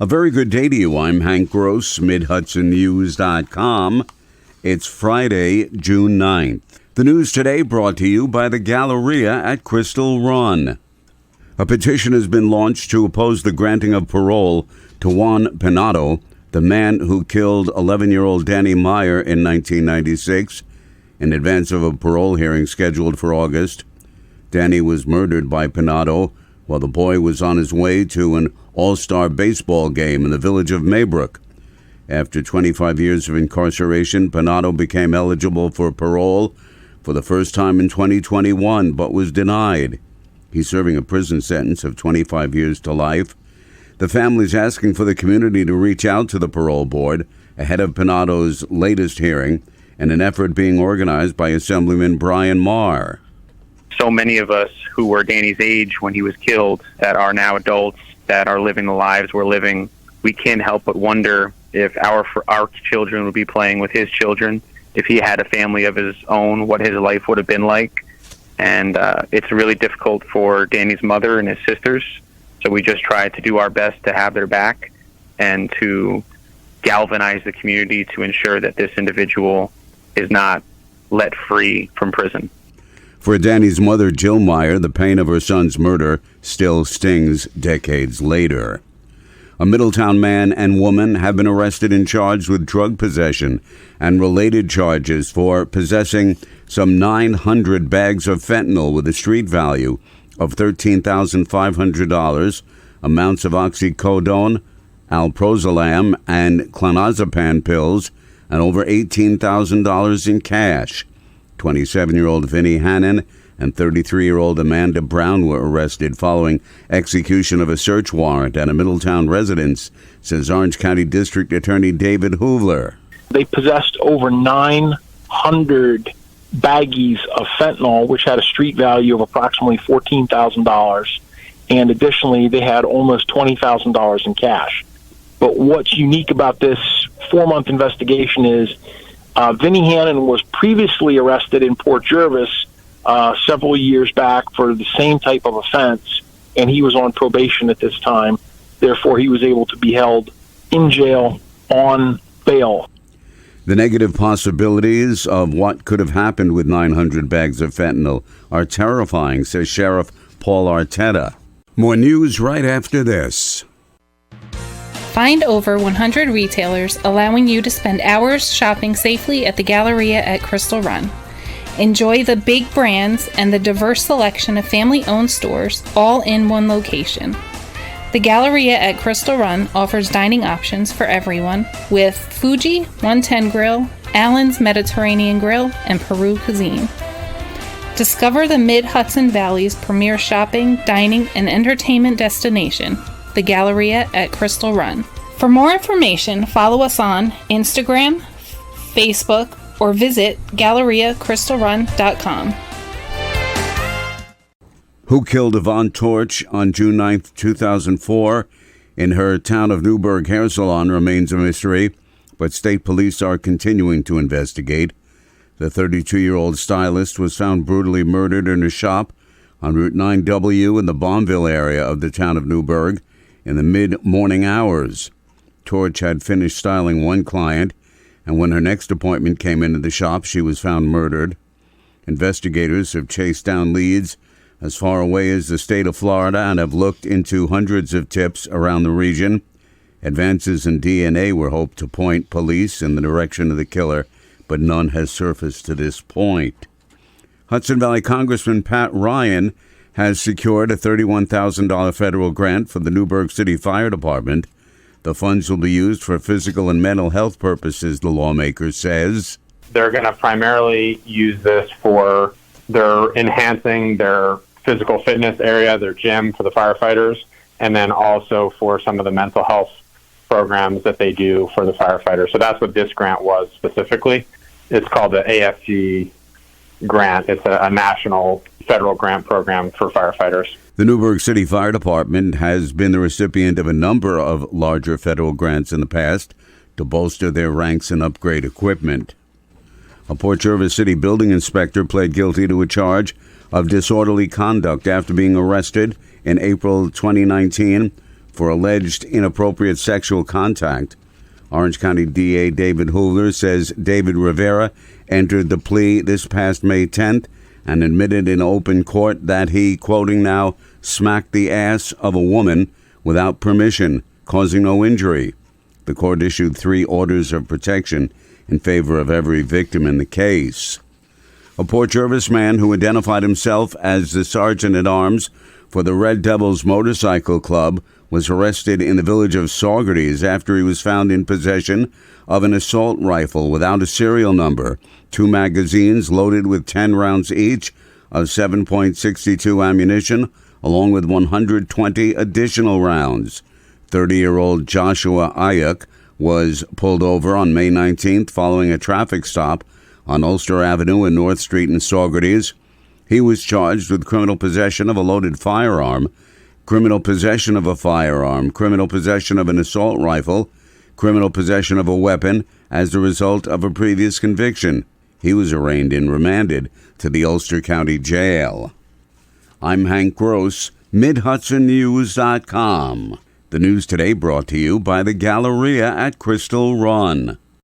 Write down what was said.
A very good day to you. I'm Hank Gross, Mid-HudsonNews.com. It's Friday, June 9th. The news today brought to you by the Galleria at Crystal Run. A petition has been launched to oppose the granting of parole to Juan Penato, the man who killed 11-year-old Danny Meyer in 1996, in advance of a parole hearing scheduled for August. Danny was murdered by Penato while the boy was on his way to an all-star baseball game in the village of Maybrook. After 25 years of incarceration, Penato became eligible for parole for the first time in 2021, but was denied. He's serving a prison sentence of 25 years to life. The family's asking for the community to reach out to the parole board ahead of Penato's latest hearing, in an effort being organized by Assemblyman Brian Marr. So many of us who were Danny's age when he was killed, that are now adults, that are living the lives we're living, we can't help but wonder if our children would be playing with his children, if he had a family of his own, what his life would have been like. And it's really difficult for Danny's mother and his sisters. So we just try to do our best to have their back and to galvanize the community to ensure that this individual is not let free from prison. For Danny's mother, Jill Meyer, the pain of her son's murder still stings decades later. A Middletown man and woman have been arrested and charged with drug possession and related charges for possessing some 900 bags of fentanyl with a street value of $13,500, amounts of oxycodone, alprazolam, and clonazepam pills, and over $18,000 in cash. 27-year-old Vinnie Hannon and 33-year-old Amanda Brown were arrested following execution of a search warrant at a Middletown residence, says Orange County District Attorney David Hoovler. They possessed over 900 baggies of fentanyl, which had a street value of approximately $14,000. And additionally, they had almost $20,000 in cash. But what's unique about this 4-month investigation is Vinnie Hannon was previously arrested in Port Jervis several years back for the same type of offense, and he was on probation at this time. Therefore, he was able to be held in jail on bail. The negative possibilities of what could have happened with 900 bags of fentanyl are terrifying, says Sheriff Paul Arteta. More news right after this. Find over 100 retailers allowing you to spend hours shopping safely at the Galleria at Crystal Run. Enjoy the big brands and the diverse selection of family-owned stores all in one location. The Galleria at Crystal Run offers dining options for everyone with Fuji 110 Grill, Allen's Mediterranean Grill, and Peru Cuisine. Discover the Mid-Hudson Valley's premier shopping, dining, and entertainment destination, the Galleria at Crystal Run. For more information, follow us on Instagram, Facebook, or visit GalleriaCrystalRun.com. Who killed Yvonne Torch on June 9, 2004 in her town of Newburgh hair salon remains a mystery, but state police are continuing to investigate. The 32-year-old stylist was found brutally murdered in a shop on Route 9W in the Bombville area of the town of Newburgh in the mid-morning hours. Torch had finished styling one client, and when her next appointment came into the shop, she was found murdered. Investigators have chased down leads as far away as the state of Florida and have looked into hundreds of tips around the region. Advances in DNA were hoped to point police in the direction of the killer, but none has surfaced to this point. Hudson Valley Congressman Pat Ryan has secured a $31,000 federal grant for the Newburgh City Fire Department. The funds will be used for physical and mental health purposes, the lawmaker says. They're going to primarily use this for their enhancing their physical fitness area, their gym for the firefighters, and then also for some of the mental health programs that they do for the firefighters. So that's what this grant was specifically. It's called the AFG grant. It's a national federal grant program for firefighters. The Newburgh City Fire Department has been the recipient of a number of larger federal grants in the past to bolster their ranks and upgrade equipment. A Port Jervis City building inspector pled guilty to a charge of disorderly conduct after being arrested in April 2019 for alleged inappropriate sexual contact. Orange County DA David Hoover says David Rivera entered the plea this past May 10th and admitted in open court that he, quoting now, smacked the ass of a woman without permission, causing no injury. The court issued 3 orders of protection in favor of every victim in the case. A Port Jervis man who identified himself as the sergeant-at-arms for the Red Devils Motorcycle Club was arrested in the village of Saugerties after he was found in possession of an assault rifle without a serial number, 2 magazines loaded with 10 rounds each of 7.62 ammunition, along with 120 additional rounds. 30-year-old Joshua Ayuk was pulled over on May 19th following a traffic stop on Ulster Avenue and North Street in Saugerties. He was charged with criminal possession of a loaded firearm, criminal possession of a firearm, criminal possession of an assault rifle, criminal possession of a weapon as a result of a previous conviction. He was arraigned and remanded to the Ulster County Jail. I'm Hank Gross, MidHudsonNews.com. The news today brought to you by the Galleria at Crystal Run.